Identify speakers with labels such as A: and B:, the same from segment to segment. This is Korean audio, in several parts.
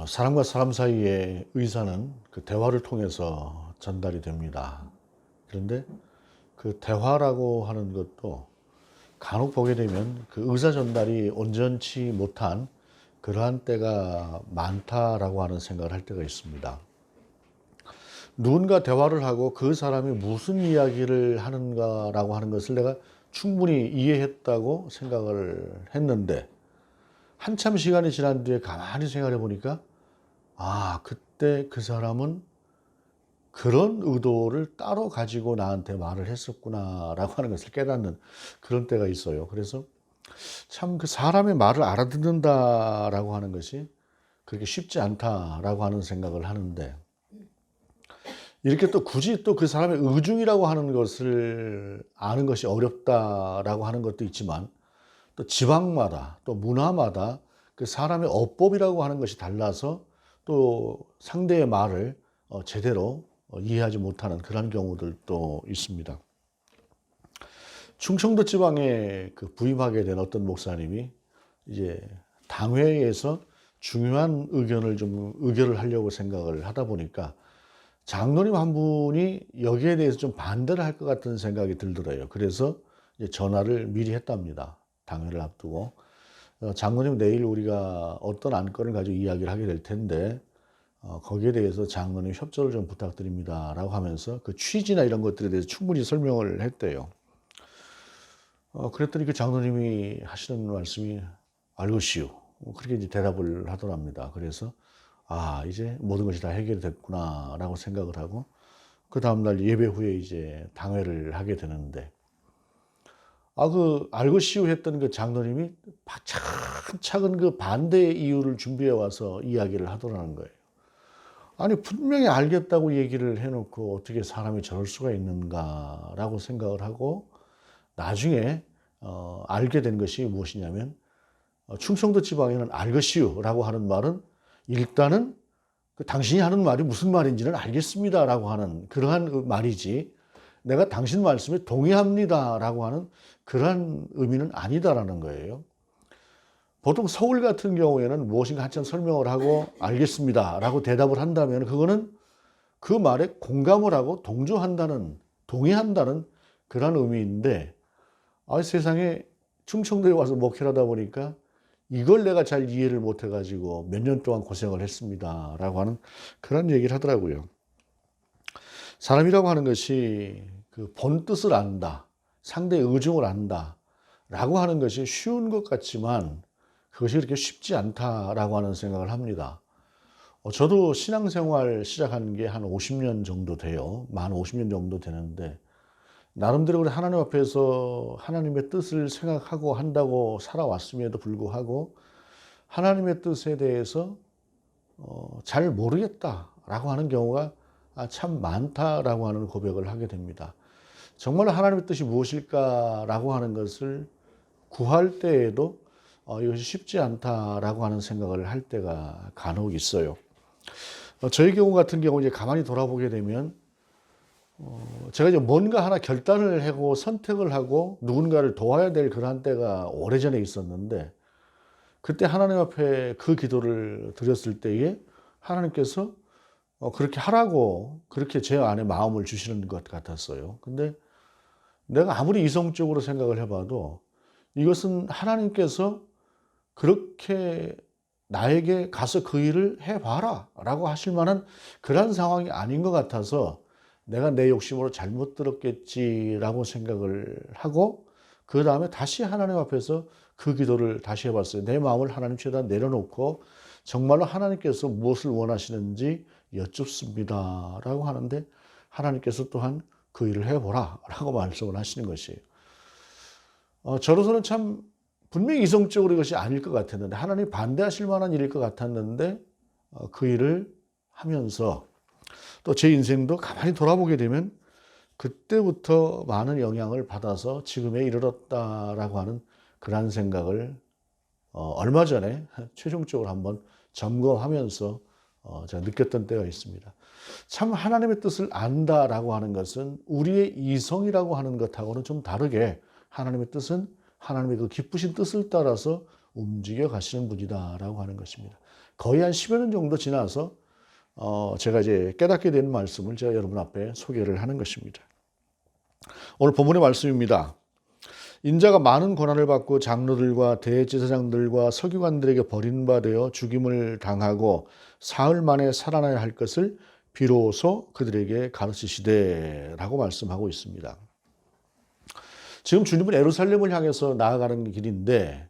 A: 사람과 사람 사이의 의사는 그 대화를 통해서 전달이 됩니다. 그런데 그 대화라고 하는 것도 간혹 보게 되면 그 의사 전달이 온전치 못한 그러한 때가 많다라고 하는 생각을 할 때가 있습니다. 누군가 대화를 하고 그 사람이 무슨 이야기를 하는가라고 하는 것을 내가 충분히 이해했다고 생각을 했는데 한참 시간이 지난 뒤에 가만히 생각해 보니까 그때 그 사람은 그런 의도를 따로 가지고 나한테 말을 했었구나라고 하는 것을 깨닫는 그런 때가 있어요. 그래서 참 그 사람의 말을 알아듣는다라고 하는 것이 그렇게 쉽지 않다라고 하는 생각을 하는데, 이렇게 또 굳이 또 그 사람의 의중이라고 하는 것을 아는 것이 어렵다라고 하는 것도 있지만, 또 지방마다 또 문화마다 그 사람의 어법이라고 하는 것이 달라서 또 상대의 말을 제대로 이해하지 못하는 그런 경우들도 있습니다. 충청도 지방에 그 부임하게 된 어떤 목사님이 이제 당회에서 중요한 의결을 하려고 생각을 하다 보니까 장로님 한 분이 여기에 대해서 좀 반대를 할 것 같은 생각이 들더래요. 그래서 이제 전화를 미리 했답니다. 당회를 앞두고. 장로님, 내일 우리가 어떤 안건을 가지고 이야기를 하게 될 텐데 거기에 대해서 장로님 협조를 좀 부탁드립니다 라고 하면서 그 취지나 이런 것들에 대해서 충분히 설명을 했대요. 그랬더니 그 장로님이 하시는 말씀이 알것이요, 그렇게 이제 대답을 하더랍니다. 그래서 이제 모든 것이 다 해결됐구나 라고 생각을 하고, 그 다음날 예배 후에 이제 당회를 하게 되는데, 그 알것이요 했던 그 장로님이 차근차근 그 반대의 이유를 준비해 와서 이야기를 하더라는 거예요. 아니, 분명히 알겠다고 얘기를 해놓고 어떻게 사람이 저럴 수가 있는가라고 생각을 하고, 나중에 알게 된 것이 무엇이냐면, 충청도 지방에는 알것이요라고 하는 말은 일단은 당신이 하는 말이 무슨 말인지는 알겠습니다라고 하는 그러한 말이지, 내가 당신 말씀에 동의합니다라고 하는 그러한 의미는 아니다라는 거예요. 보통 서울 같은 경우에는 무엇인가 한참 설명을 하고 알겠습니다라고 대답을 한다면 그거는 그 말에 공감을 하고 동의한다는 그런 의미인데, 세상에 충청도에 와서 목회를 하다 보니까 이걸 내가 잘 이해를 못 해가지고 몇 년 동안 고생을 했습니다라고 하는 그런 얘기를 하더라고요. 사람이라고 하는 것이 그 본 뜻을 안다, 상대의 의중을 안다 라고 하는 것이 쉬운 것 같지만 그것이 그렇게 쉽지 않다라고 하는 생각을 합니다. 저도 신앙생활 시작한 게 한 50년 정도 돼요. 만 50년 정도 되는데, 나름대로 하나님 앞에서 하나님의 뜻을 생각하고 한다고 살아왔음에도 불구하고 하나님의 뜻에 대해서 잘 모르겠다라고 하는 경우가 참 많다라고 하는 고백을 하게 됩니다. 정말 하나님의 뜻이 무엇일까라고 하는 것을 구할 때에도 이것이 쉽지 않다라고 하는 생각을 할 때가 간혹 있어요. 저희 경우 같은 경우 이제 가만히 돌아보게 되면 제가 이제 뭔가 하나 결단을 하고 선택을 하고 누군가를 도와야 될 그런 때가 오래전에 있었는데, 그때 하나님 앞에 그 기도를 드렸을 때에 하나님께서 그렇게 하라고 그렇게 제 안에 마음을 주시는 것 같았어요. 근데 내가 아무리 이성적으로 생각을 해봐도 이것은 하나님께서 그렇게 나에게 가서 그 일을 해봐라 라고 하실 만한 그런 상황이 아닌 것 같아서 내가 내 욕심으로 잘못 들었겠지라고 생각을 하고, 그 다음에 다시 하나님 앞에서 그 기도를 다시 해봤어요. 내 마음을 하나님 최대한 내려놓고 정말로 하나님께서 무엇을 원하시는지 여쭙습니다 라고 하는데, 하나님께서 또한 그 일을 해보라 라고 말씀을 하시는 것이에요. 저로서는 참 분명히 이성적으로 이것이 아닐 것 같았는데, 하나님 반대하실 만한 일일 것 같았는데 그 일을 하면서 또 제 인생도 가만히 돌아보게 되면 그때부터 많은 영향을 받아서 지금에 이르렀다라고 하는 그런 생각을 얼마 전에 최종적으로 한번 점검하면서 제가 느꼈던 때가 있습니다. 참 하나님의 뜻을 안다라고 하는 것은 우리의 이성이라고 하는 것하고는 좀 다르게, 하나님의 뜻은 하나님의 그 기쁘신 뜻을 따라서 움직여 가시는 분이다라고 하는 것입니다. 거의 한 10여 년 정도 지나서 제가 이제 깨닫게 된 말씀을 제가 여러분 앞에 소개를 하는 것입니다. 오늘 본문의 말씀입니다. 인자가 많은 고난을 받고 장로들과 대제사장들과 서기관들에게 버림받아 죽임을 당하고 사흘 만에 살아나야 할 것을 비로소 그들에게 가르치시되 라고 말씀하고 있습니다. 지금 주님은 예루살렘을 향해서 나아가는 길인데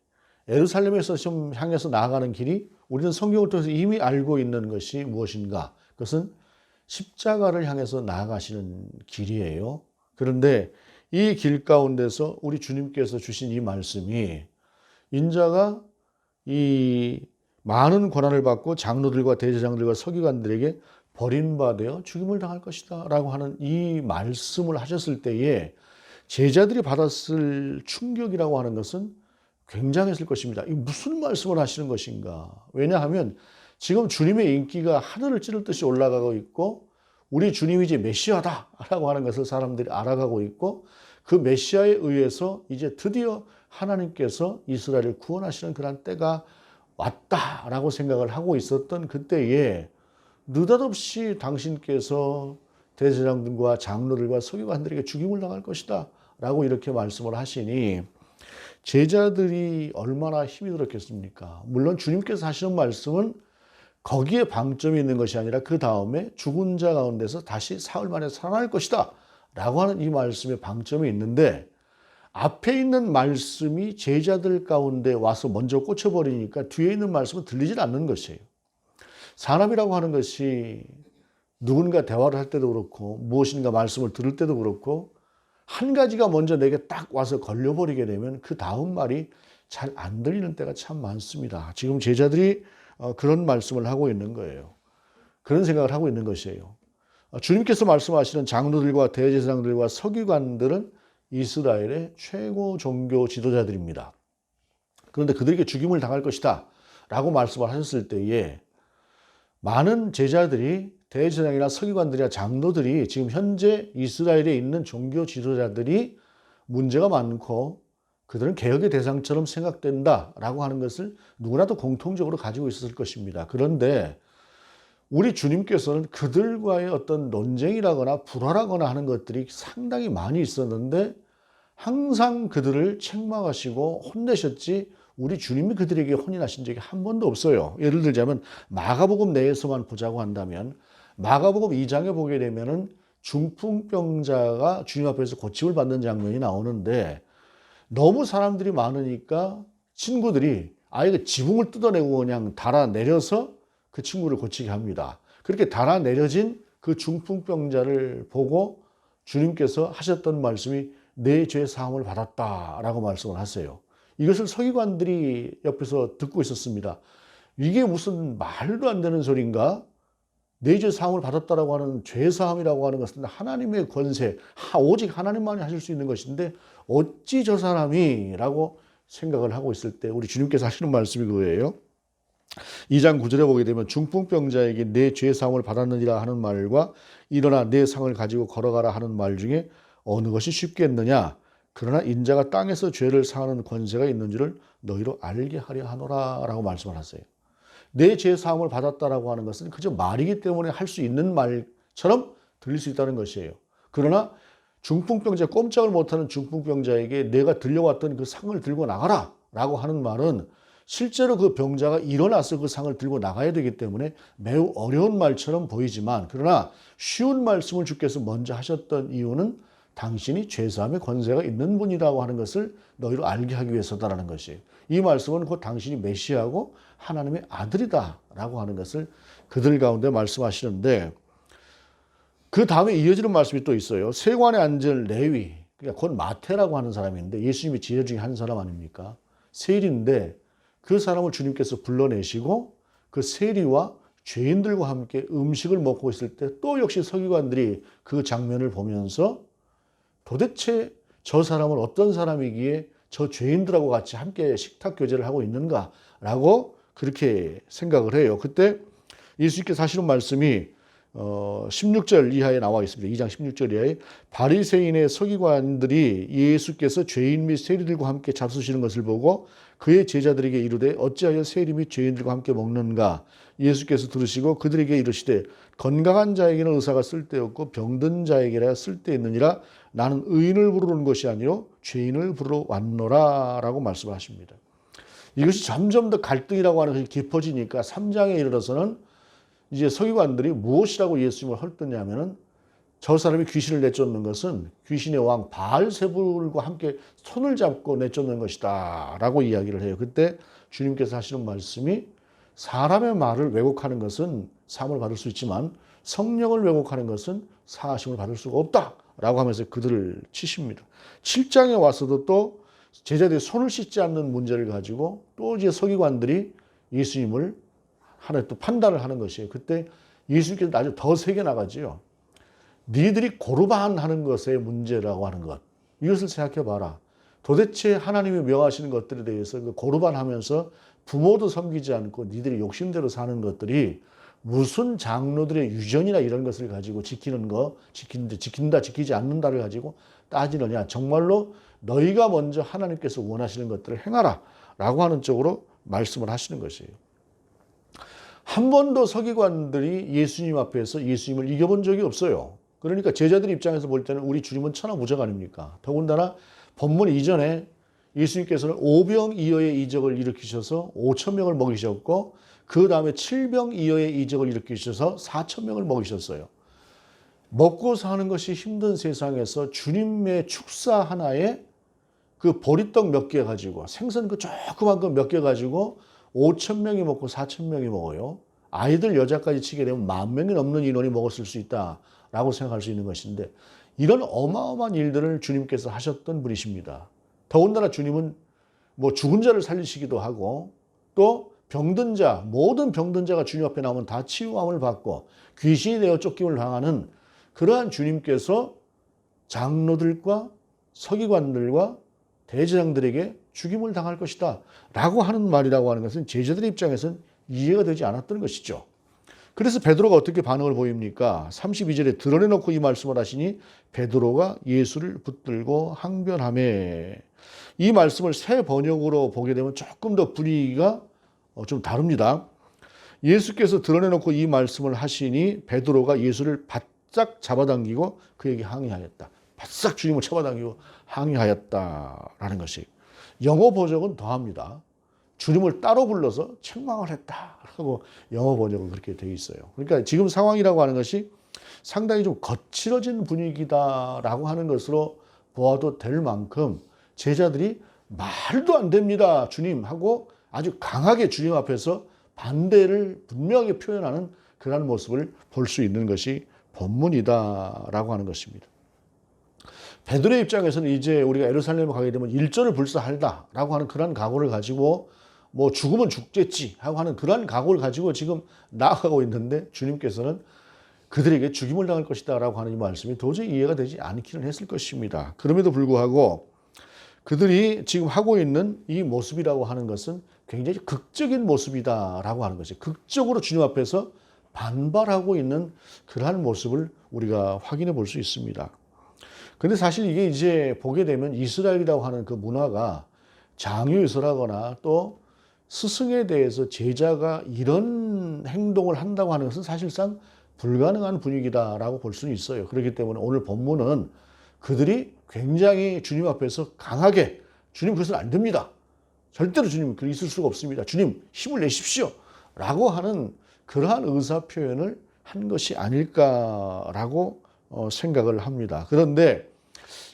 A: 예루살렘에서 좀 향해서 나아가는 길이 우리는 성경을 통해서 이미 알고 있는 것이 무엇인가? 그것은 십자가를 향해서 나아가시는 길이에요. 그런데 이 길 가운데서 우리 주님께서 주신 이 말씀이 인자가 이 많은 고난을 받고 장로들과 대제사장들과 서기관들에게 버림받아 죽임을 당할 것이다 라고 하는 이 말씀을 하셨을 때에 제자들이 받았을 충격이라고 하는 것은 굉장했을 것입니다. 이 무슨 말씀을 하시는 것인가? 왜냐하면 지금 주님의 인기가 하늘을 찌를 듯이 올라가고 있고 우리 주님이 이제 메시아다라고 하는 것을 사람들이 알아가고 있고 그 메시아에 의해서 이제 드디어 하나님께서 이스라엘을 구원하시는 그런 때가 왔다라고 생각을 하고 있었던 그때에 느닷없이 당신께서 대제사장들과 장로들과 서기관들에게 죽임을 당할 것이다 라고 이렇게 말씀을 하시니 제자들이 얼마나 힘이 들었겠습니까? 물론 주님께서 하시는 말씀은 거기에 방점이 있는 것이 아니라 그 다음에 죽은 자 가운데서 다시 사흘 만에 살아날 것이다 라고 하는 이 말씀에 방점이 있는데 앞에 있는 말씀이 제자들 가운데 와서 먼저 꽂혀버리니까 뒤에 있는 말씀은 들리질 않는 것이에요. 사람이라고 하는 것이 누군가 대화를 할 때도 그렇고 무엇인가 말씀을 들을 때도 그렇고 한 가지가 먼저 내게 딱 와서 걸려버리게 되면 그 다음 말이 잘 안 들리는 때가 참 많습니다. 지금 제자들이 그런 말씀을 하고 있는 거예요. 그런 생각을 하고 있는 것이에요. 주님께서 말씀하시는 장로들과 대제사장들과 서기관들은 이스라엘의 최고 종교 지도자들입니다. 그런데 그들에게 죽임을 당할 것이다 라고 말씀을 하셨을 때에 많은 제자들이 대제사장이나 서기관들이나 장로들이 지금 현재 이스라엘에 있는 종교 지도자들이 문제가 많고 그들은 개혁의 대상처럼 생각된다라고 하는 것을 누구나도 공통적으로 가지고 있었을 것입니다. 그런데 우리 주님께서는 그들과의 어떤 논쟁이라거나 불화라거나 하는 것들이 상당히 많이 있었는데 항상 그들을 책망하시고 혼내셨지 우리 주님이 그들에게 혼인하신 적이 한 번도 없어요. 예를 들자면 마가복음 내에서만 보자고 한다면 마가복음 2장에 보게 되면은 중풍병자가 주님 앞에서 고침을 받는 장면이 나오는데 너무 사람들이 많으니까 친구들이 아예 그 지붕을 뜯어내고 그냥 달아내려서 그 친구를 고치게 합니다. 그렇게 달아내려진 그 중풍병자를 보고 주님께서 하셨던 말씀이 내 죄 사함을 받았다라고 말씀을 하세요. 이것을 서기관들이 옆에서 듣고 있었습니다. 이게 무슨 말도 안 되는 소리인가? 내 죄 사함을 받았다라고 하는 죄 사함이라고 하는 것은 하나님의 권세, 오직 하나님만이 하실 수 있는 것인데 어찌 저 사람이 라고 생각을 하고 있을 때 우리 주님께서 하시는 말씀이 그거예요. 2장 9절에 보게 되면 중풍병자에게 내 죄 사함을 받았느니라 하는 말과 일어나 내 상을 가지고 걸어가라 하는 말 중에 어느 것이 쉽겠느냐? 그러나 인자가 땅에서 죄를 사하는 권세가 있는 줄을 너희로 알게 하려 하노라 라고 말씀을 하세요. 내 죄 사함을 받았다라고 하는 것은 그저 말이기 때문에 할 수 있는 말처럼 들릴 수 있다는 것이에요. 그러나 중풍병자, 꼼짝을 못하는 중풍병자에게 내가 들려왔던 그 상을 들고 나가라 라고 하는 말은 실제로 그 병자가 일어나서 그 상을 들고 나가야 되기 때문에 매우 어려운 말처럼 보이지만 그러나 쉬운 말씀을 주께서 먼저 하셨던 이유는 당신이 죄사함의 권세가 있는 분이라고 하는 것을 너희로 알게 하기 위해서다라는 것이에요. 이 말씀은 곧 당신이 메시아고 하나님의 아들이다라고 하는 것을 그들 가운데 말씀하시는데 그 다음에 이어지는 말씀이 또 있어요. 세관에 앉은 레위, 그러니까 곧 마태라고 하는 사람인데 예수님의 제자 중에 한 사람 아닙니까? 세리인데 그 사람을 주님께서 불러내시고 그 세리와 죄인들과 함께 음식을 먹고 있을 때 또 역시 서기관들이 그 장면을 보면서 도대체 저 사람은 어떤 사람이기에 저 죄인들하고 같이 함께 식탁 교제를 하고 있는가라고 그렇게 생각을 해요. 그때 예수님께서 하시는 말씀이 16절 이하에 나와 있습니다. 2장 16절 이하에 바리새인의 서기관들이 예수께서 죄인 및 세리들과 함께 잡수시는 것을 보고 그의 제자들에게 이르되 어찌하여 세리 및 죄인들과 함께 먹는가? 예수께서 들으시고 그들에게 이르시되 건강한 자에게는 의사가 쓸데없고 병든 자에게라 쓸데있느니라. 나는 의인을 부르러 온 것이 아니요 죄인을 부르러 왔노라 라고 말씀하십니다. 이것이 점점 더 갈등이라고 하는 것이 깊어지니까 3장에 이르러서는 이제 서기관들이 무엇이라고 예수님을 헐뜯냐면은 저 사람이 귀신을 내쫓는 것은 귀신의 왕 바알세불과 함께 손을 잡고 내쫓는 것이다 라고 이야기를 해요. 그때 주님께서 하시는 말씀이 사람의 말을 왜곡하는 것은 사함을 받을 수 있지만 성령을 왜곡하는 것은 사하심을 받을 수가 없다 라고 하면서 그들을 치십니다. 7장에 와서도 또 제자들이 손을 씻지 않는 문제를 가지고 또 이제 서기관들이 예수님을 하나의 또 판단을 하는 것이에요. 그때 예수님께서 아주 더 세게 나가지요. 니들이 고르반하는 것의 문제라고 하는 것. 이것을 생각해 봐라. 도대체 하나님이 명하시는 것들에 대해서 그 고르반하면서 부모도 섬기지 않고 니들이 욕심대로 사는 것들이 무슨 장로들의 유전이나 이런 것을 가지고 지키는 거, 지킨다, 지키지 않는다를 가지고 따지느냐. 정말로 너희가 먼저 하나님께서 원하시는 것들을 행하라 라고 하는 쪽으로 말씀을 하시는 것이에요. 한 번도 서기관들이 예수님 앞에서 예수님을 이겨본 적이 없어요. 그러니까 제자들 입장에서 볼 때는 우리 주님은 천하무적 아닙니까? 더군다나 본문 이전에 예수님께서는 오병이어의 이적을 일으키셔서 5천 명을 먹이셨고 그 다음에 7병이어의 이적을 일으키셔서 4천 명을 먹이셨어요. 먹고 사는 것이 힘든 세상에서 주님의 축사 하나에 그 보리떡 몇 개 가지고 생선 그 조그만 거 몇 개 가지고 5천 명이 먹고 4천 명이 먹어요. 아이들 여자까지 치게 되면 10,000명이 넘는 인원이 먹었을 수 있다라고 생각할 수 있는 것인데 이런 어마어마한 일들을 주님께서 하셨던 분이십니다. 더군다나 주님은 뭐 죽은 자를 살리시기도 하고 또 병든 자, 모든 병든 자가 주님 앞에 나오면 다 치유함을 받고 귀신이 되어 쫓김을 당하는 그러한 주님께서 장로들과 서기관들과 대제장들에게 죽임을 당할 것이다 라고 하는 말이라고 하는 것은 제자들의 입장에서는 이해가 되지 않았던 것이죠. 그래서 베드로가 어떻게 반응을 보입니까? 32절에 드러내놓고 이 말씀을 하시니 베드로가 예수를 붙들고 항변하매. 이 말씀을 새 번역으로 보게 되면 조금 더 분위기가 좀 다릅니다. 예수께서 드러내놓고 이 말씀을 하시니 베드로가 예수를 바짝 잡아당기고 그에게 항의하였다. 바싹 주님을 잡아당기고 항의하였다라는 것이. 영어 번역은 더합니다. 주님을 따로 불러서 책망을 했다라고 영어 번역은 그렇게 되어 있어요. 그러니까 지금 상황이라고 하는 것이 상당히 좀 거칠어진 분위기다라고 하는 것으로 보아도 될 만큼 제자들이 말도 안 됩니다 주님 하고 아주 강하게 주님 앞에서 반대를 분명하게 표현하는 그런 모습을 볼 수 있는 것이 본문이다라고 하는 것입니다. 베드로의 입장에서는 이제 우리가 예루살렘에 가게 되면 일전을 불사한다라고 하는 그런 각오를 가지고 뭐 죽으면 죽겠지 하고 하는 그런 각오를 가지고 지금 나아가고 있는데 주님께서는 그들에게 죽임을 당할 것이다 라고 하는 이 말씀이 도저히 이해가 되지 않기는 했을 것입니다. 그럼에도 불구하고 그들이 지금 하고 있는 이 모습이라고 하는 것은 굉장히 극적인 모습이다라고 하는 것이 극적으로 주님 앞에서 반발하고 있는 그러한 모습을 우리가 확인해 볼 수 있습니다. 근데 사실 이게 이제 보게 되면 이스라엘이라고 하는 그 문화가 장유유서라거나 또 스승에 대해서 제자가 이런 행동을 한다고 하는 것은 사실상 불가능한 분위기다라고 볼 수는 있어요. 그렇기 때문에 오늘 본문은 그들이 굉장히 주님 앞에서 강하게 주님 그것은 안 됩니다. 절대로 주님 그렇게 있을 수가 없습니다. 주님 힘을 내십시오. 라고 하는 그러한 의사 표현을 한 것이 아닐까라고 생각을 합니다. 그런데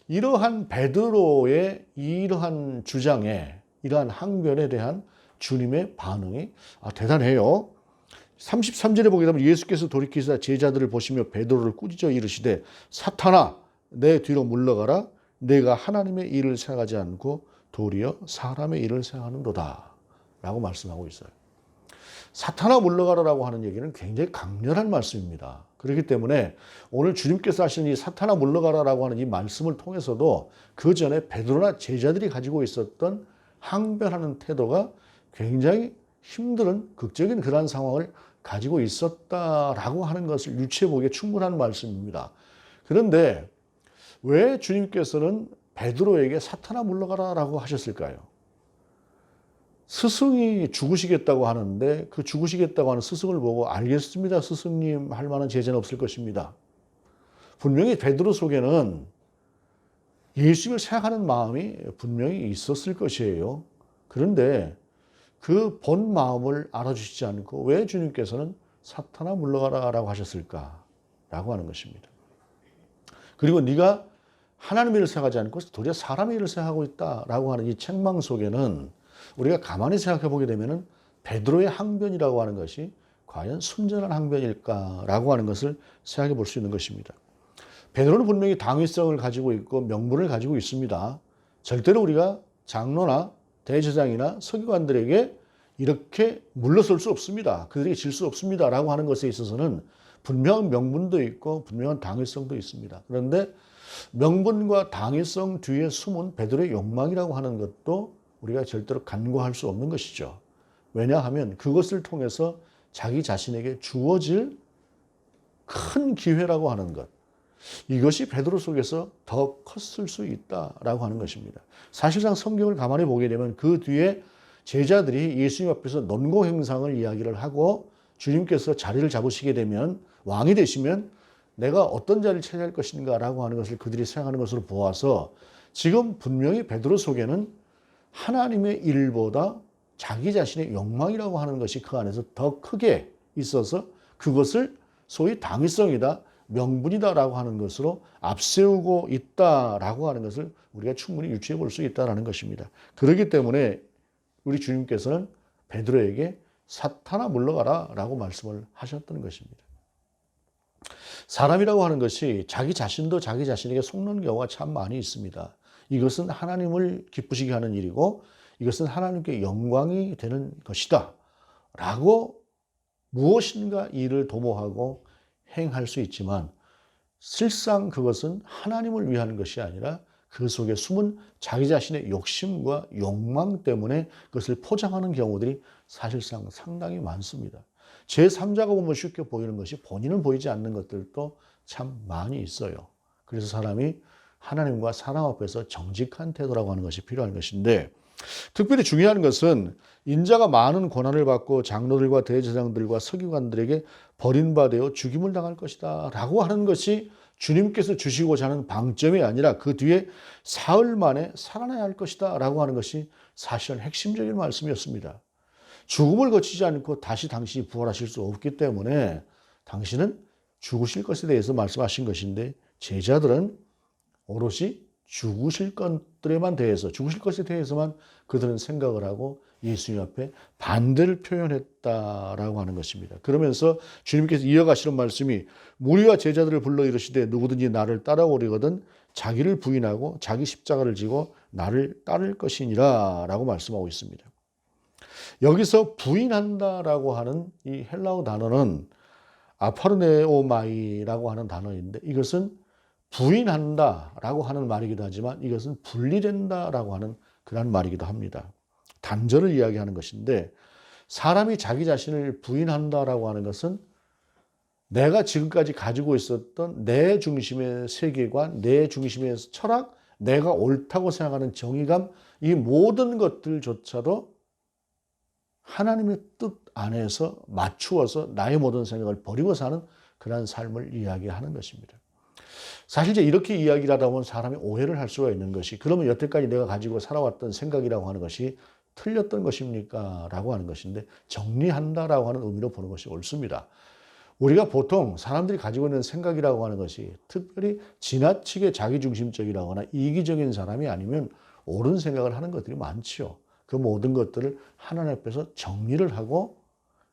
A: 이러한 베드로의 이러한 주장에 이러한 항변에 대한 주님의 반응이 대단해요. 33절에 보게 되면 예수께서 돌이키사 제자들을 보시며 베드로를 꾸짖어 이르시되 사탄아 내 뒤로 물러가라 내가 하나님의 일을 생각하지 않고 도리어 사람의 일을 생각하는도다 라고 말씀하고 있어요. 사탄아 물러가라라고 하는 얘기는 굉장히 강렬한 말씀입니다. 그렇기 때문에 오늘 주님께서 하시는 이 사탄아 물러가라라고 하는 이 말씀을 통해서도 그 전에 베드로나 제자들이 가지고 있었던 항변하는 태도가 굉장히 힘든 극적인 그러한 상황을 가지고 있었다라고 하는 것을 유추해 보기에 충분한 말씀입니다. 그런데 왜 주님께서는 베드로에게 사탄아 물러가라라고 하셨을까요? 스승이 죽으시겠다고 하는데 그 죽으시겠다고 하는 스승을 보고 알겠습니다, 스승님 할 만한 제자는 없을 것입니다. 분명히 베드로 속에는 예수님을 생각하는 마음이 분명히 있었을 것이에요. 그런데 그 본 마음을 알아주시지 않고 왜 주님께서는 사탄아 물러가라라고 하셨을까라고 하는 것입니다. 그리고 네가 하나님의 일을 생각하지 않고 도리어 사람의 일을 생각하고 있다라고 하는 이 책망 속에는 우리가 가만히 생각해 보게 되면 베드로의 항변이라고 하는 것이 과연 순전한 항변일까라고 하는 것을 생각해 볼 수 있는 것입니다. 베드로는 분명히 당위성을 가지고 있고 명분을 가지고 있습니다. 절대로 우리가 장로나 대제사장이나 서기관들에게 이렇게 물러설 수 없습니다. 그들에게 질 수 없습니다. 라고 하는 것에 있어서는 분명한 명분도 있고 분명한 당위성도 있습니다. 그런데 명분과 당위성 뒤에 숨은 베드로의 욕망이라고 하는 것도 우리가 절대로 간과할 수 없는 것이죠. 왜냐하면 그것을 통해서 자기 자신에게 주어질 큰 기회라고 하는 것, 이것이 베드로 속에서 더 컸을 수 있다라고 하는 것입니다. 사실상 성경을 가만히 보게 되면 그 뒤에 제자들이 예수님 앞에서 논고 행상을 이야기를 하고 주님께서 자리를 잡으시게 되면 왕이 되시면 내가 어떤 자리를 차지할 것인가라고 하는 것을 그들이 생각하는 것으로 보아서 지금 분명히 베드로 속에는 하나님의 일보다 자기 자신의 욕망이라고 하는 것이 그 안에서 더 크게 있어서 그것을 소위 당위성이다, 명분이다라고 하는 것으로 앞세우고 있다라고 하는 것을 우리가 충분히 유추해 볼 수 있다라는 것입니다. 그렇기 때문에 우리 주님께서는 베드로에게 사탄아 물러가라라고 말씀을 하셨던 것입니다. 사람이라고 하는 것이 자기 자신도 자기 자신에게 속는 경우가 참 많이 있습니다. 이것은 하나님을 기쁘시게 하는 일이고 이것은 하나님께 영광이 되는 것이다 라고 무엇인가 일을 도모하고 행할 수 있지만 실상 그것은 하나님을 위한 것이 아니라 그 속에 숨은 자기 자신의 욕심과 욕망 때문에 그것을 포장하는 경우들이 사실상 상당히 많습니다. 제3자가 보면 쉽게 보이는 것이 본인은 보이지 않는 것들도 참 많이 있어요. 그래서 사람이 하나님과 사람 앞에서 정직한 태도라고 하는 것이 필요한 것인데 특별히 중요한 것은 인자가 많은 고난을 받고 장로들과 대제사장들과 서기관들에게 버림받아 죽임을 당할 것이다 라고 하는 것이 주님께서 주시고자 하는 방점이 아니라 그 뒤에 사흘 만에 살아나야 할 것이다 라고 하는 것이 사실은 핵심적인 말씀이었습니다. 죽음을 거치지 않고 다시 당신이 부활하실 수 없기 때문에 당신은 죽으실 것에 대해서 말씀하신 것인데 제자들은 오롯이 죽으실 것들에만 대해서 죽으실 것에 대해서만 그들은 생각을 하고 예수님 앞에 반대를 표현했다라고 하는 것입니다. 그러면서 주님께서 이어가시는 말씀이 무리와 제자들을 불러 이르시되 누구든지 나를 따라오려거든 자기를 부인하고 자기 십자가를 지고 나를 따를 것이니라 라고 말씀하고 있습니다. 여기서 부인한다라고 하는 이 헬라어 단어는 아파르네오마이라고 하는 단어인데 이것은 부인한다라고 하는 말이기도 하지만 이것은 분리된다라고 하는 그런 말이기도 합니다. 단절을 이야기하는 것인데 사람이 자기 자신을 부인한다라고 하는 것은 내가 지금까지 가지고 있었던 내 중심의 세계관, 내 중심의 철학, 내가 옳다고 생각하는 정의감, 이 모든 것들조차도 하나님의 뜻 안에서 맞추어서 나의 모든 생각을 버리고 사는 그런 삶을 이야기하는 것입니다. 사실 이제 이렇게 이야기를 하다 보면 사람이 오해를 할 수가 있는 것이 그러면 여태까지 내가 가지고 살아왔던 생각이라고 하는 것이 틀렸던 것입니까? 라고 하는 것인데 정리한다라고 하는 의미로 보는 것이 옳습니다. 우리가 보통 사람들이 가지고 있는 생각이라고 하는 것이 특별히 지나치게 자기중심적이라거나 이기적인 사람이 아니면 옳은 생각을 하는 것들이 많지요. 그 모든 것들을 하나님 앞에서 정리를 하고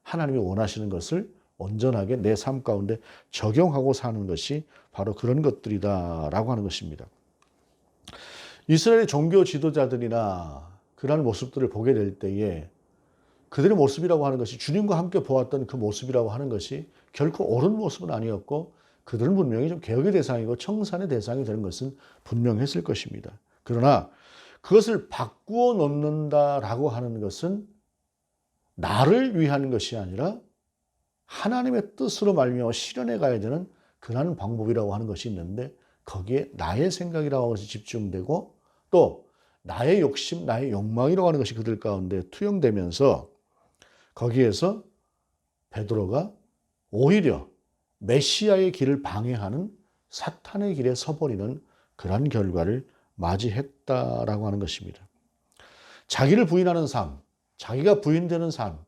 A: 하나님이 원하시는 것을 온전하게 내 삶 가운데 적용하고 사는 것이 바로 그런 것들이다라고 하는 것입니다. 이스라엘의 종교 지도자들이나 그러한 모습들을 보게 될 때에 그들의 모습이라고 하는 것이 주님과 함께 보았던 그 모습이라고 하는 것이 결코 옳은 모습은 아니었고 그들은 분명히 좀 개혁의 대상이고 청산의 대상이 되는 것은 분명했을 것입니다. 그러나 그것을 바꾸어 놓는다라고 하는 것은 나를 위한 것이 아니라 하나님의 뜻으로 말미암아 실현해 가야 되는 그러한 방법이라고 하는 것이 있는데 거기에 나의 생각이라고 하는 것이 집중되고 또 나의 욕심, 나의 욕망이라고 하는 것이 그들 가운데 투영되면서 거기에서 베드로가 오히려 메시아의 길을 방해하는 사탄의 길에 서버리는 그러한 결과를 맞이했다라고 하는 것입니다. 자기를 부인하는 삶, 자기가 부인되는 삶,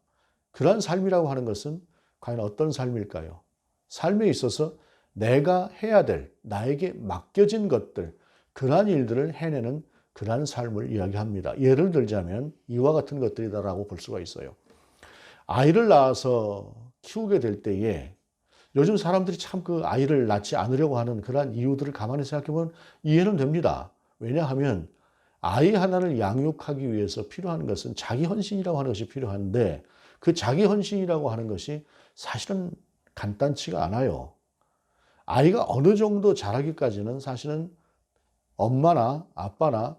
A: 그러한 삶이라고 하는 것은 과연 어떤 삶일까요? 삶에 있어서 내가 해야 될, 나에게 맡겨진 것들, 그러한 일들을 해내는 그러한 삶을 이야기합니다. 예를 들자면 이와 같은 것들이다라고 볼 수가 있어요. 아이를 낳아서 키우게 될 때에 요즘 사람들이 참 그 아이를 낳지 않으려고 하는 그러한 이유들을 가만히 생각해 보면 이해는 됩니다. 왜냐하면 아이 하나를 양육하기 위해서 필요한 것은 자기 헌신이라고 하는 것이 필요한데 그 자기 헌신이라고 하는 것이 사실은 간단치가 않아요. 아이가 어느 정도 자라기까지는 사실은 엄마나 아빠나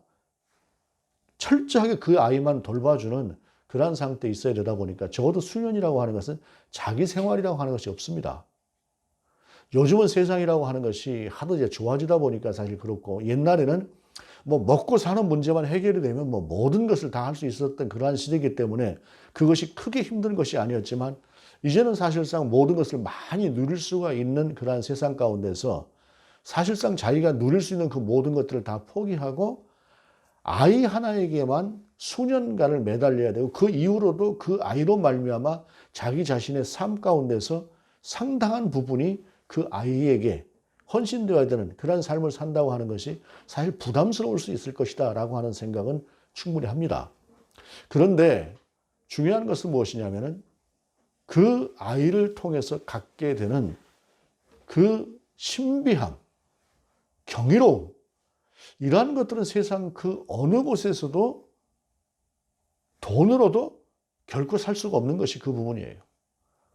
A: 철저하게 그 아이만 돌봐주는 그러한 상태에 있어야 되다 보니까 적어도 수년이라고 하는 것은 자기 생활이라고 하는 것이 없습니다. 요즘은 세상이라고 하는 것이 하도 이제 좋아지다 보니까 사실 그렇고 옛날에는 뭐 먹고 사는 문제만 해결이 되면 뭐 모든 것을 다 할 수 있었던 그러한 시대이기 때문에 그것이 크게 힘든 것이 아니었지만 이제는 사실상 모든 것을 많이 누릴 수가 있는 그러한 세상 가운데서 사실상 자기가 누릴 수 있는 그 모든 것들을 다 포기하고 아이 하나에게만 수년간을 매달려야 되고 그 이후로도 그 아이로 말미암아 자기 자신의 삶 가운데서 상당한 부분이 그 아이에게 헌신되어야 되는 그런 삶을 산다고 하는 것이 사실 부담스러울 수 있을 것이다 라고 하는 생각은 충분히 합니다. 그런데 중요한 것은 무엇이냐면은 그 아이를 통해서 갖게 되는 그 신비함, 경이로움, 이러한 것들은 세상 그 어느 곳에서도 돈으로도 결코 살 수가 없는 것이 그 부분이에요.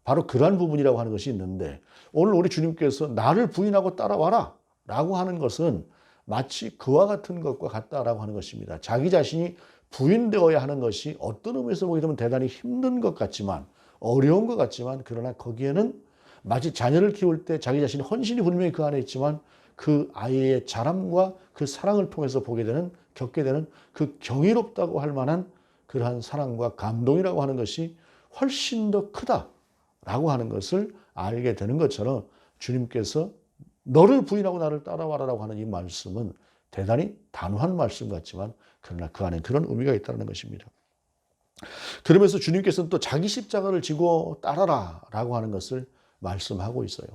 A: 바로 그러한 부분이라고 하는 것이 있는데 오늘 우리 주님께서 나를 부인하고 따라와라 라고 하는 것은 마치 그와 같은 것과 같다라고 하는 것입니다. 자기 자신이 부인되어야 하는 것이 어떤 의미에서 보게 되면 대단히 힘든 것 같지만 어려운 것 같지만 그러나 거기에는 마치 자녀를 키울 때 자기 자신의 헌신이 분명히 그 안에 있지만 그 아이의 자람과 그 사랑을 통해서 보게 되는 겪게 되는 그 경이롭다고 할 만한 그러한 사랑과 감동이라고 하는 것이 훨씬 더 크다라고 하는 것을 알게 되는 것처럼 주님께서 너를 부인하고 나를 따라와라라고 하는 이 말씀은 대단히 단호한 말씀 같지만 그러나 그 안에 그런 의미가 있다는 것입니다. 그러면서 주님께서는 또 자기 십자가를 지고 따라라라고 하는 것을 말씀하고 있어요.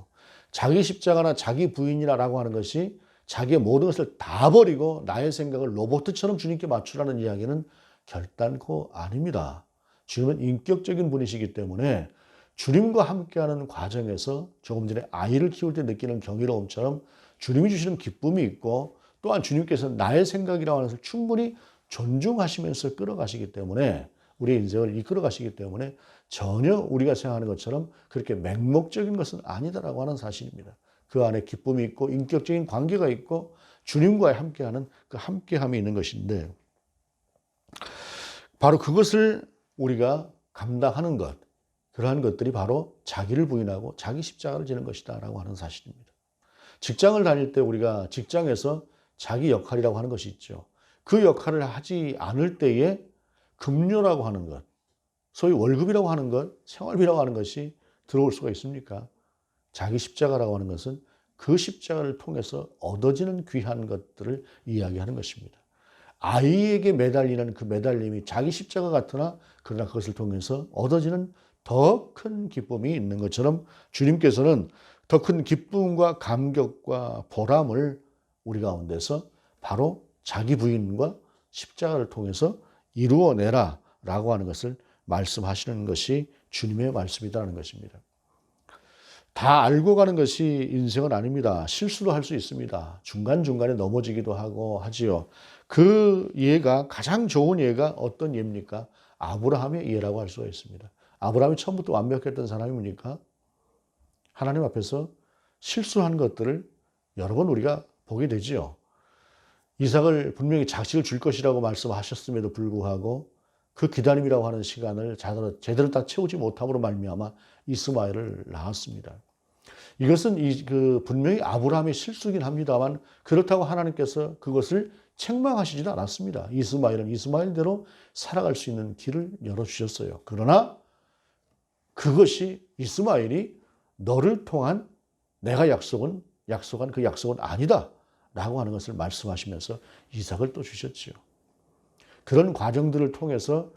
A: 자기 십자가나 자기 부인이라고 하는 것이 자기의 모든 것을 다 버리고 나의 생각을 로봇처럼 주님께 맞추라는 이야기는 결단코 아닙니다. 주님은 인격적인 분이시기 때문에 주님과 함께하는 과정에서 조금 전에 아이를 키울 때 느끼는 경이로움처럼 주님이 주시는 기쁨이 있고 또한 주님께서는 나의 생각이라고 하는 것을 충분히 존중하시면서 끌어가시기 때문에 우리의 인생을 이끌어 가시기 때문에 전혀 우리가 생각하는 것처럼 그렇게 맹목적인 것은 아니다라고 하는 사실입니다. 그 안에 기쁨이 있고 인격적인 관계가 있고 주님과 함께하는 그 함께함이 있는 것인데 바로 그것을 우리가 감당하는 것, 그러한 것들이 바로 자기를 부인하고 자기 십자가를 지는 것이다라고 하는 사실입니다. 직장을 다닐 때 우리가 직장에서 자기 역할이라고 하는 것이 있죠. 그 역할을 하지 않을 때에 급료라고 하는 것, 소위 월급이라고 하는 것, 생활비라고 하는 것이 들어올 수가 있습니까? 자기 십자가라고 하는 것은 그 십자가를 통해서 얻어지는 귀한 것들을 이야기하는 것입니다. 아이에게 매달리는 그 매달림이 자기 십자가 같으나 그러나 그것을 통해서 얻어지는 더 큰 기쁨이 있는 것처럼 주님께서는 더 큰 기쁨과 감격과 보람을 우리 가운데서 바로 자기 부인과 십자가를 통해서 이루어내라 라고 하는 것을 말씀하시는 것이 주님의 말씀이라는 것입니다. 다 알고 가는 것이 인생은 아닙니다. 실수도 할 수 있습니다. 중간중간에 넘어지기도 하고 하지요. 그 예가 가장 좋은 예가 어떤 예입니까? 아브라함의 예라고 할 수가 있습니다. 아브라함이 처음부터 완벽했던 사람입니까? 하나님 앞에서 실수한 것들을 여러 번 우리가 보게 되지요. 이삭을 분명히 자식을 줄 것이라고 말씀하셨음에도 불구하고 그 기다림이라고 하는 시간을 제대로 다 채우지 못함으로 말미암아 이스마엘을 낳았습니다. 이것은 분명히 아브라함의 실수긴 합니다만 그렇다고 하나님께서 그것을 책망하시지도 않았습니다. 이스마엘은 이스마엘대로 살아갈 수 있는 길을 열어주셨어요. 그러나 그것이 이스마엘이 너를 통한 내가 약속한 그 약속은 아니다 라고 하는 것을 말씀하시면서 이삭을 또 주셨지요. 그런 과정들을 통해서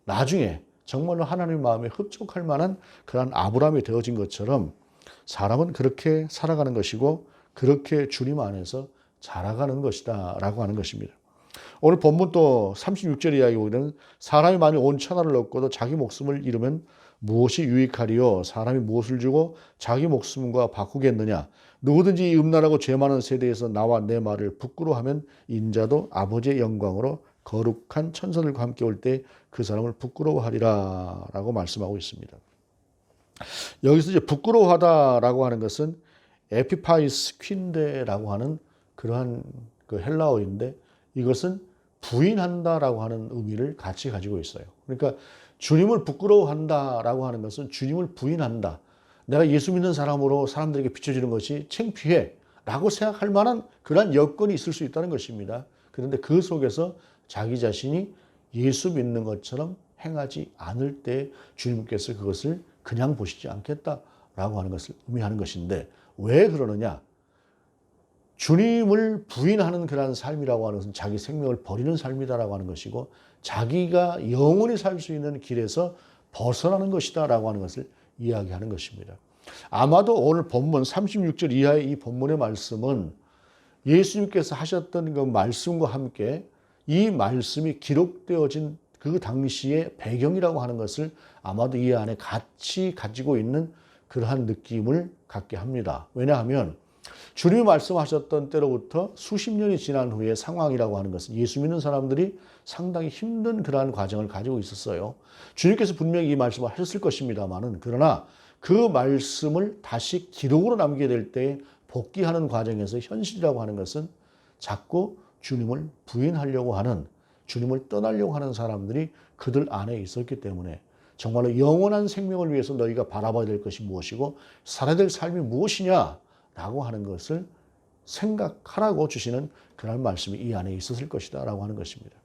A: 나중에 정말로 하나님의 마음에 흡족할 만한 그런 아브라함이 되어진 것처럼 사람은 그렇게 살아가는 것이고 그렇게 주님 안에서 자라가는 것이다 라고 하는 것입니다. 오늘 본문 또 36절 이야기 보면 사람이 만일 온 천하를 얻고도 자기 목숨을 잃으면 무엇이 유익하리요? 사람이 무엇을 주고 자기 목숨과 바꾸겠느냐? 누구든지 이 음란하고 죄 많은 세대에서 나와 내 말을 부끄러워하면 인자도 아버지의 영광으로 거룩한 천사들과 함께 올 때 그 사람을 부끄러워하리라 라고 말씀하고 있습니다. 여기서 이제 부끄러워하다라고 하는 것은 에피파이스 퀸데라고 하는 그러한 그 헬라어인데 이것은 부인한다라고 하는 의미를 같이 가지고 있어요. 그러니까 주님을 부끄러워한다라고 하는 것은 주님을 부인한다. 내가 예수 믿는 사람으로 사람들에게 비춰지는 것이 창피해 라고 생각할 만한 그런 여건이 있을 수 있다는 것입니다. 그런데 그 속에서 자기 자신이 예수 믿는 것처럼 행하지 않을 때 주님께서 그것을 그냥 보시지 않겠다라고 하는 것을 의미하는 것인데 왜 그러느냐? 주님을 부인하는 그러한 삶이라고 하는 것은 자기 생명을 버리는 삶이다라고 하는 것이고 자기가 영원히 살 수 있는 길에서 벗어나는 것이다라고 하는 것을 이야기하는 것입니다. 아마도 오늘 본문 36절 이하의 이 본문의 말씀은 예수님께서 하셨던 그 말씀과 함께 이 말씀이 기록되어진 그 당시의 배경이라고 하는 것을 아마도 이 안에 같이 가지고 있는 그러한 느낌을 갖게 합니다. 왜냐하면 주님이 말씀하셨던 때로부터 수십 년이 지난 후의 상황이라고 하는 것은 예수 믿는 사람들이 상당히 힘든 그러한 과정을 가지고 있었어요. 주님께서 분명히 이 말씀을 하셨을 것입니다만은 그러나 그 말씀을 다시 기록으로 남게 될 때 복귀하는 과정에서 현실이라고 하는 것은 자꾸 주님을 부인하려고 하는 주님을 떠나려고 하는 사람들이 그들 안에 있었기 때문에 정말로 영원한 생명을 위해서 너희가 바라봐야 될 것이 무엇이고 살아야 될 삶이 무엇이냐라고 하는 것을 생각하라고 주시는 그런 말씀이 이 안에 있었을 것이다 라고 하는 것입니다.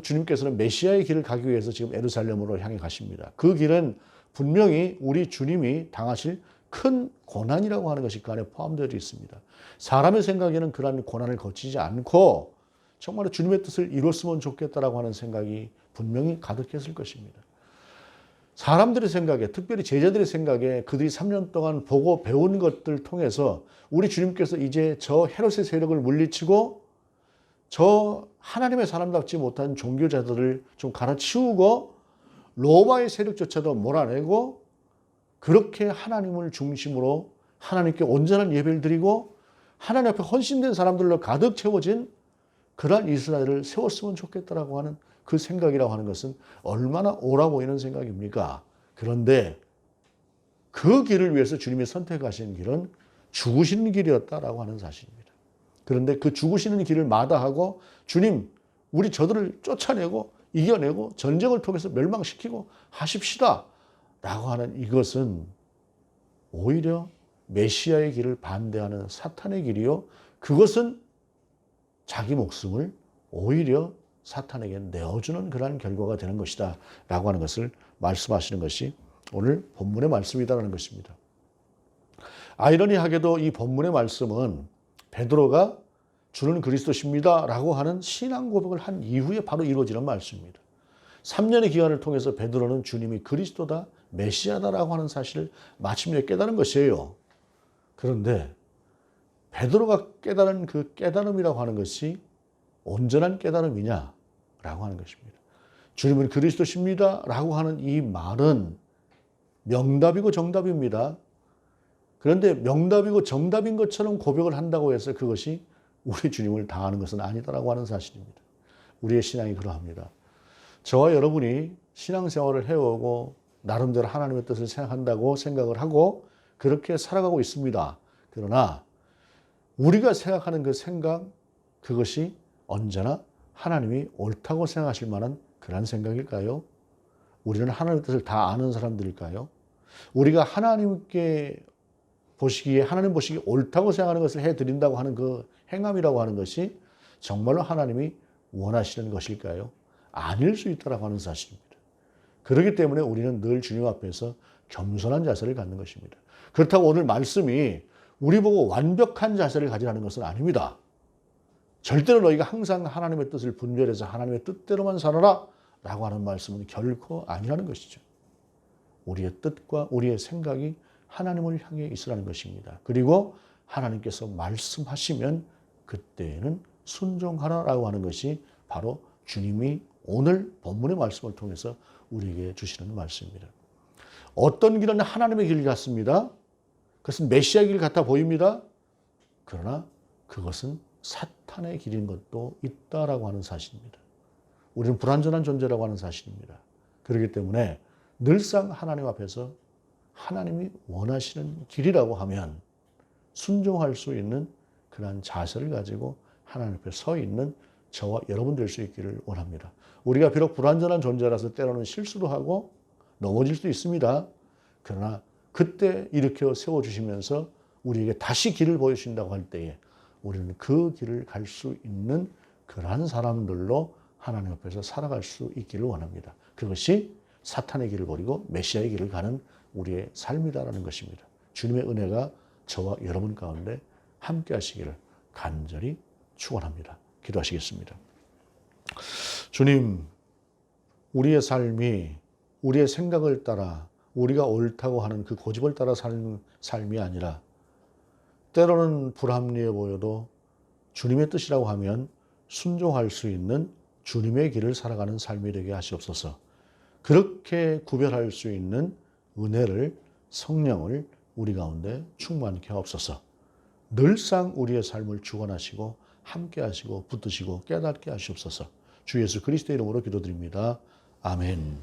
A: 주님께서는 메시아의 길을 가기 위해서 지금 예루살렘으로 향해 가십니다. 그 길은 분명히 우리 주님이 당하실 큰 고난이라고 하는 것이 그 안에 포함되어 있습니다. 사람의 생각에는 그러한 고난을 거치지 않고 정말 주님의 뜻을 이뤘으면 좋겠다라고 하는 생각이 분명히 가득했을 것입니다. 사람들의 생각에, 특별히 제자들의 생각에 그들이 3년 동안 보고 배운 것들 통해서 우리 주님께서 이제 저 헤롯의 세력을 물리치고 저 하나님의 사람답지 못한 종교자들을 좀 갈아치우고 로마의 세력조차도 몰아내고 그렇게 하나님을 중심으로 하나님께 온전한 예배를 드리고 하나님 앞에 헌신된 사람들로 가득 채워진 그러한 이스라엘을 세웠으면 좋겠다라고 하는 그 생각이라고 하는 것은 얼마나 옳아 보이는 생각입니까? 그런데 그 길을 위해서 주님이 선택하신 길은 죽으시는 길이었다라고 하는 사실입니다. 그런데 그 죽으시는 길을 마다하고 주님, 우리 저들을 쫓아내고 이겨내고 전쟁을 통해서 멸망시키고 하십시다 라고 하는 이것은 오히려 메시아의 길을 반대하는 사탄의 길이요. 그것은 자기 목숨을 오히려 사탄에게 내어주는 그러한 결과가 되는 것이다 라고 하는 것을 말씀하시는 것이 오늘 본문의 말씀이다라는 것입니다. 아이러니하게도 이 본문의 말씀은 베드로가 주는 그리스도십니다 라고 하는 신앙 고백을 한 이후에 바로 이루어지는 말씀입니다. 3년의 기간을 통해서 베드로는 주님이 그리스도다, 메시아다라고 하는 사실을 마침내 깨달은 것이에요. 그런데 베드로가 깨달은 그 깨달음이라고 하는 것이 온전한 깨달음이냐라고 하는 것입니다. 주님은 그리스도십니다 라고 하는 이 말은 명답이고 정답입니다. 그런데 명답이고 정답인 것처럼 고백을 한다고 해서 그것이 우리 주님을 당하는 것은 아니다라고 하는 사실입니다. 우리의 신앙이 그러합니다. 저와 여러분이 신앙생활을 해오고 나름대로 하나님의 뜻을 생각한다고 생각을 하고 그렇게 살아가고 있습니다. 그러나 우리가 생각하는 그 생각, 그것이 언제나 하나님이 옳다고 생각하실 만한 그런 생각일까요? 우리는 하나님의 뜻을 다 아는 사람들일까요? 우리가 하나님께 보시기에, 하나님 보시기에 옳다고 생각하는 것을 해드린다고 하는 그 행함이라고 하는 것이 정말로 하나님이 원하시는 것일까요? 아닐 수 있다라고 하는 사실입니다. 그렇기 때문에 우리는 늘 주님 앞에서 겸손한 자세를 갖는 것입니다. 그렇다고 오늘 말씀이 우리 보고 완벽한 자세를 가지라는 것은 아닙니다. 절대로 너희가 항상 하나님의 뜻을 분별해서 하나님의 뜻대로만 살아라 라고 하는 말씀은 결코 아니라는 것이죠. 우리의 뜻과 우리의 생각이 하나님을 향해 있으라는 것입니다. 그리고 하나님께서 말씀하시면 그때에는 순종하라라고 하는 것이 바로 주님이 오늘 본문의 말씀을 통해서 우리에게 주시는 말씀입니다. 어떤 길은 하나님의 길 같습니다. 그것은 메시아 길 같아 보입니다. 그러나 그것은 사탄의 길인 것도 있다라고 하는 사실입니다. 우리는 불완전한 존재라고 하는 사실입니다. 그렇기 때문에 늘상 하나님 앞에서 하나님이 원하시는 길이라고 하면 순종할 수 있는 그러한 자세를 가지고 하나님 앞에 서 있는 저와 여러분 될 수 있기를 원합니다. 우리가 비록 불완전한 존재라서 때로는 실수도 하고 넘어질 수도 있습니다. 그러나 그때 일으켜 세워주시면서 우리에게 다시 길을 보여주신다고 할 때에 우리는 그 길을 갈 수 있는 그러한 사람들로 하나님 앞에서 살아갈 수 있기를 원합니다. 그것이 사탄의 길을 버리고 메시아의 길을 가는 우리의 삶이다라는 것입니다. 주님의 은혜가 저와 여러분 가운데 함께 하시기를 간절히 축원합니다. 기도하시겠습니다. 주님, 우리의 삶이 우리의 생각을 따라 우리가 옳다고 하는 그 고집을 따라 사는 삶이 아니라 때로는 불합리해 보여도 주님의 뜻이라고 하면 순종할 수 있는 주님의 길을 살아가는 삶이 되게 하시옵소서. 그렇게 구별할 수 있는 은혜를, 성령을 우리 가운데 충만케 하옵소서. 늘상 우리의 삶을 주관하시고 함께 하시고 붙드시고 깨닫게 하시옵소서. 주 예수 그리스도의 이름으로 기도드립니다. 아멘.